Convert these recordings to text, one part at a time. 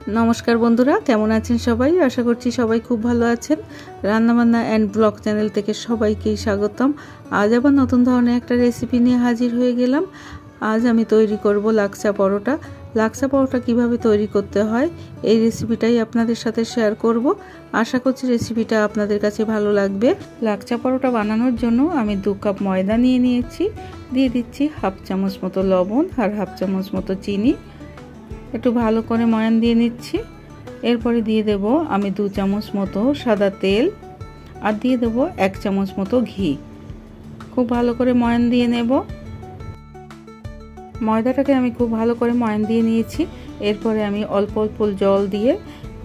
नमस्कार बंधुरा केमन आছেন सबाई आशा करছি सबाई खूब भालो आছেন। रान्नाबान्ना एंड ब्लग चैनल থেকে সবাইকে স্বাগতম। আজ আবার নতুন ধরনের একটা রেসিপি নিয়ে হাজির হয়ে গেলাম। আজ আমি তৈরি করব লাকসা পরোটা। লাকসা পরোটা কিভাবে তৈরি করতে হয় এই রেসিপিটাই আপনাদের সাথে শেয়ার করব। আশা করছি রেসিপিটা আপনাদের কাছে ভালো লাগবে। লাকসা পরোটা বানানোর জন্য আমি 2 কাপ ময়দা নিয়ে নিয়েছি। দিয়ে দিচ্ছি হাফ চামচ মতো লবণ আর হাফ চামচ মতো চিনি। একটু ভালো করে ময়ান দিয়ে নিচ্ছি। এরপরে দিয়ে দেব আমি 2 চামচ মতো সাদা তেল আর দিয়ে দেব 1 চামচ মতো ঘি। খুব ভালো করে ময়ান দিয়ে নেব। ময়দাটাকে আমি খুব ভালো করে ময়ান দিয়ে নিয়েছি। এরপরে আমি অল্প অল্প জল দিয়ে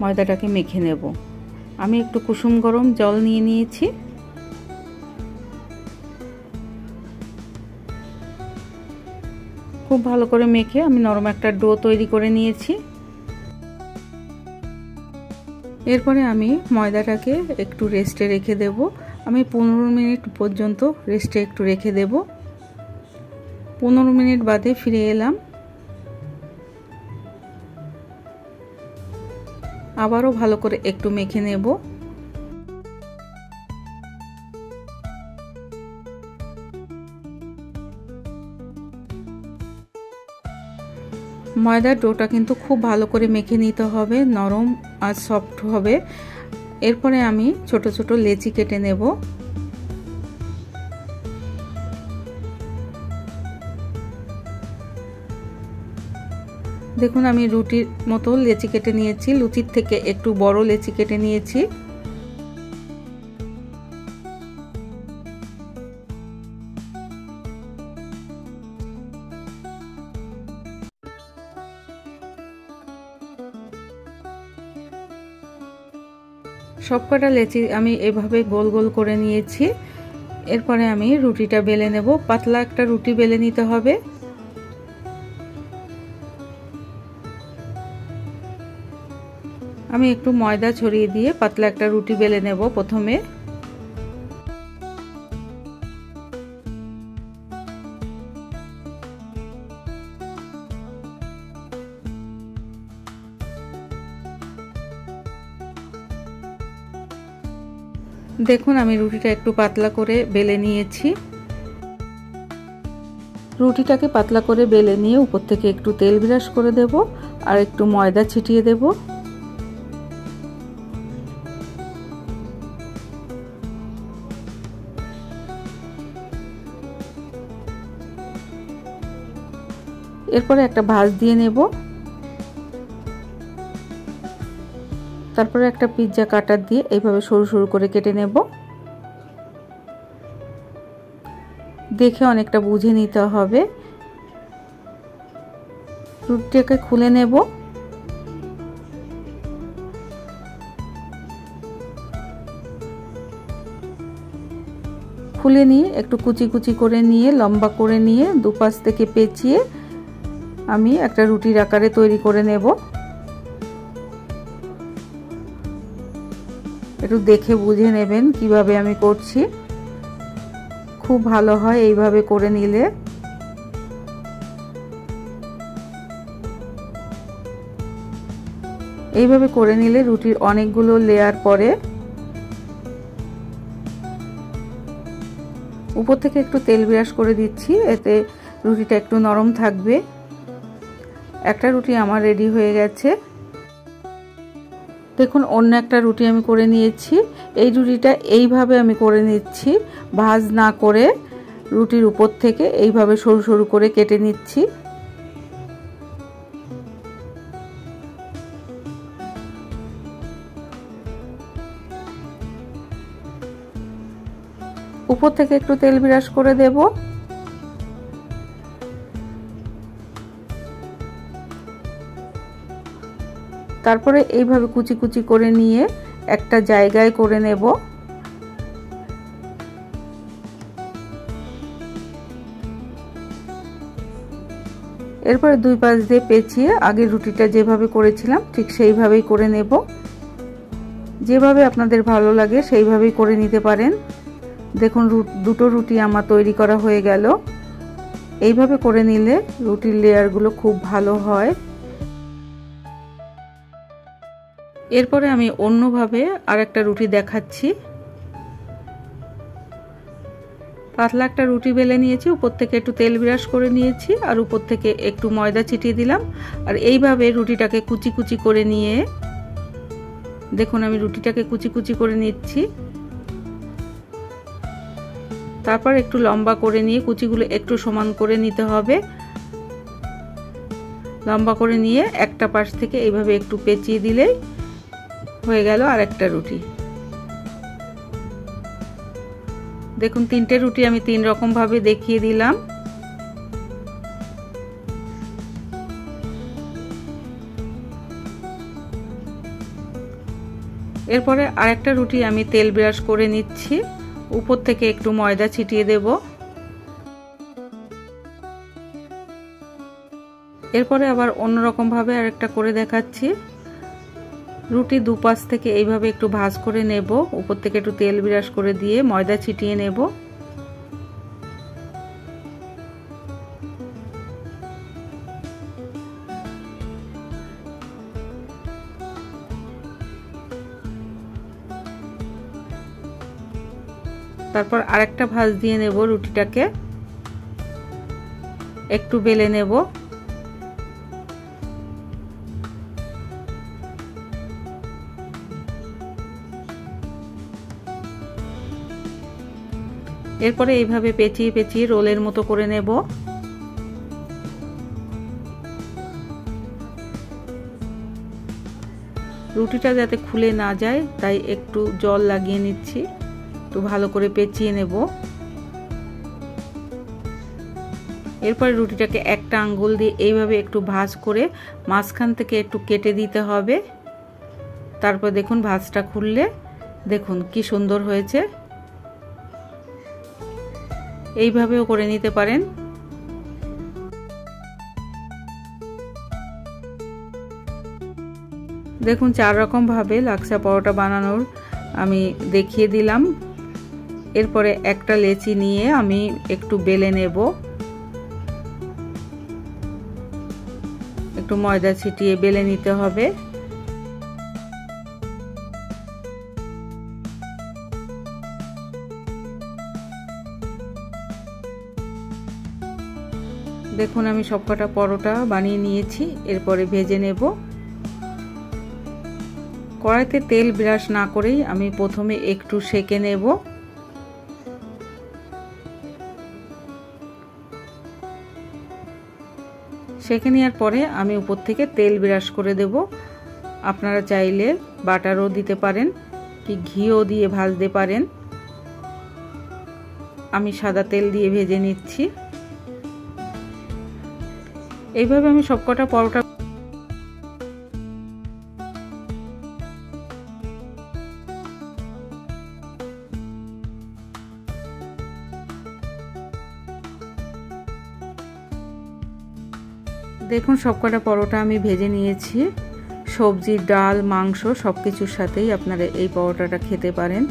ময়দাটাকে মেখে নেব। আমি একটু কুসুম গরম জল নিয়ে নিয়েছি। খুব ভালো করে মেখে আমি নরম একটা ডো তৈরি করে নিয়েছি। এরপরে আমি ময়দাটাকে একটু রেস্টে রেখে দেব। আমি 15 মিনিট পর্যন্ত রেস্টে একটু রেখে দেব। 15 মিনিট বাদে ফিরে এলাম। আবারও ভালো করে একটু মেখে নেব। ময়দার ডোটা কিন্তু খুব ভালো করে মেখে নিতে হবে, নরম আর সফট হবে। এরপরে আমি ছোট ছোট লেচি কেটে নেব। দেখুন আমি রুটির মতো লেচি কেটে নিয়েছি, লুচির থেকে একটু বড় লেচি কেটে নিয়েছি। সবকটা লেচি আমি এভাবে গোল গোল করে নিয়েছি। এরপরে আমি রুটিটা বেলে নেব। পাতলা একটা রুটি বেলে নিতে হবে। আমি একটু ময়দা ছড়িয়ে দিয়ে পাতলা একটা রুটি বেলে নেব প্রথমে। দেখুন আমি রুটিটা একটু পাতলা করে বেলে নিয়েছি। রুটিটাকে পাতলা করে বেলে নিয়ে উপর থেকে একটু তেল ব্রাশ করে দেব আর একটু ময়দা ছিটিয়ে দেব। এরপরে একটা ভাঁজ দিয়ে নেব। তারপরে একটা পিৎজা কাটার দিয়ে এইভাবে সরু সরু করে কেটে নেব। দেখে অনেকটা বুঝে নিতে হবে। রুটিটাকে খুলে নেব। খুলে নিয়ে একটু কুচি কুচি করে নিয়ে লম্বা করে নিয়ে দুপাশ থেকে পেঁচিয়ে আমি একটা রুটির আকারে তৈরি করে নেব। একটু দেখে বুঝে নেবেন কিভাবে আমি করছি। খুব ভালো হয় এইভাবে করে নিলে। এইভাবে করে নিলে রুটির অনেকগুলো লেয়ার পরে। উপর থেকে একটু তেল ব্রাশ করে দিচ্ছি, এতে রুটিটা একটু নরম থাকবে। একটা রুটি আমার রেডি হয়ে গেছে। দেখুন অন্য একটা রুটি আমি করে নিয়েছি। এই রুটিটা এইভাবে আমি করে নিচ্ছি, ভাঁজ না করে রুটির উপর থেকে এইভাবে সরু সরু করে কেটে নিচ্ছি। উপর থেকে একটু তেল ব্রাশ করে দেব। তারপরে এইভাবে কুচি কুচি করে নিয়ে একটা জায়গায় করে নেব। এরপরে দুই পাশ দিয়ে পেঁচিয়ে আগে রুটিটা যেভাবে করেছিলাম ঠিক সেইভাবেই করে নেব। যেভাবে আপনাদের ভালো লাগে সেইভাবেই করে নিতে পারেন। দেখুন দুটো রুটি আমার তৈরি করা হয়ে গেল। এইভাবে করে নিলে রুটির লেয়ারগুলো খুব ভালো হয়। এরপরে আমি অন্যভাবে আরেকটা রুটি দেখাচ্ছি। পাতলা একটা রুটি বেলে নিয়েছি, উপর থেকে একটু তেল ব্রাশ করে নিয়েছি আর উপর থেকে একটু ময়দা ছিটিয়ে দিলাম। আর এইভাবে রুটিটাকে কুচি কুচি করে নিয়ে, দেখুন আমি রুটিটাকে কুচি কুচি করে নিচ্ছি। তারপর একটু লম্বা করে নিয়ে কুচিগুলো একটু সমান করে নিতে হবে। লম্বা করে নিয়ে একটা পাশ থেকে এইভাবে একটু পেঁচিয়ে দিলেই হয়ে গেল আরেকটা রুটি। দেখুন তিনটে রুটি আমি তিন রকম ভাবে দেখিয়ে দিলাম। এরপরে আরেকটা রুটি আমি তেল ব্রাশ করে নিচ্ছি, উপর থেকে একটু ময়দা ছিটিয়ে দেব। এরপরে আবার অন্যরকম ভাবে আরেকটা করে দেখাচ্ছি। রুটি দুপাশ থেকে এইভাবে একটু ভাঁজ করে নেব, উপর থেকে একটু তেল ব্রাশ করে দিয়ে ময়দা ছিটিয়ে নেব। তারপর আরেকটা ভাঁজ দিয়ে নেব, রুটিটাকে একটু বেলে নেব। এরপরে এইভাবে পেঁচিয়ে পেঁচিয়ে রোলের মতো করে নেব। রুটিটা যাতে খুলে না যায় তাই একটু জল লাগিয়ে নিচ্ছি, একটু ভালো করে পেঁচিয়ে নেব। এরপরে রুটিটাকে একটা আঙ্গুল দিয়ে এইভাবে একটু ভাঁজ করে মাঝখান থেকে একটু কেটে দিতে হবে। তারপর দেখুন ভাঁজটা খুললে দেখুন কি সুন্দর হয়েছে। এইভাবেও করে নিতে পারেন। দেখুন চার রকম ভাবে লাচ্ছা পরোটা বানানোর আমি দেখিয়ে দিলাম। এরপরে একটা লেচি নিয়ে আমি একটু বেলে নেব, একটু ময়দা ছিটিয়ে বেলে নিতে হবে। দেখুন আমি সবকটা পরোটা বানিয়ে নিয়েছি, এরপরে ভেজে নেব। কড়াইতে তেল ব্রাশ না করেই আমি প্রথমে একটু সেঁকে নেব। সেঁকে নেওয়ার পরে আমি উপর থেকে তেল ব্রাশ করে দেব। আপনারা চাইলে বাটারও দিতে পারেন, কি ঘিও দিয়ে ভাজতে পারেন। আমি সাদা তেল দিয়ে ভেজে নিচ্ছি। এইভাবে আমি সবকটা পরোটা দেখুন সবকটা পরোটা আমি ভেজে নিয়েছি। সবজি, ডাল, মাংস সব কিছুর সাথেই আপনারা এই পরোটাটা খেতে পারেন।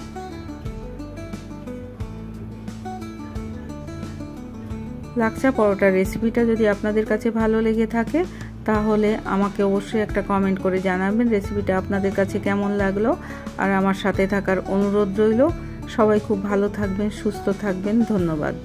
লাচ্ছা পরোটার রেসিপিটা যদি আপনাদের কাছে ভালো লেগে থাকে তাহলে আমাকে অবশ্যই একটা কমেন্ট করে জানাবেন রেসিপিটা আপনাদের কাছে কেমন লাগলো। আর আমার সাথে থাকার অনুরোধ রইল। সবাই খুব ভালো থাকবেন, সুস্থ থাকবেন। ধন্যবাদ।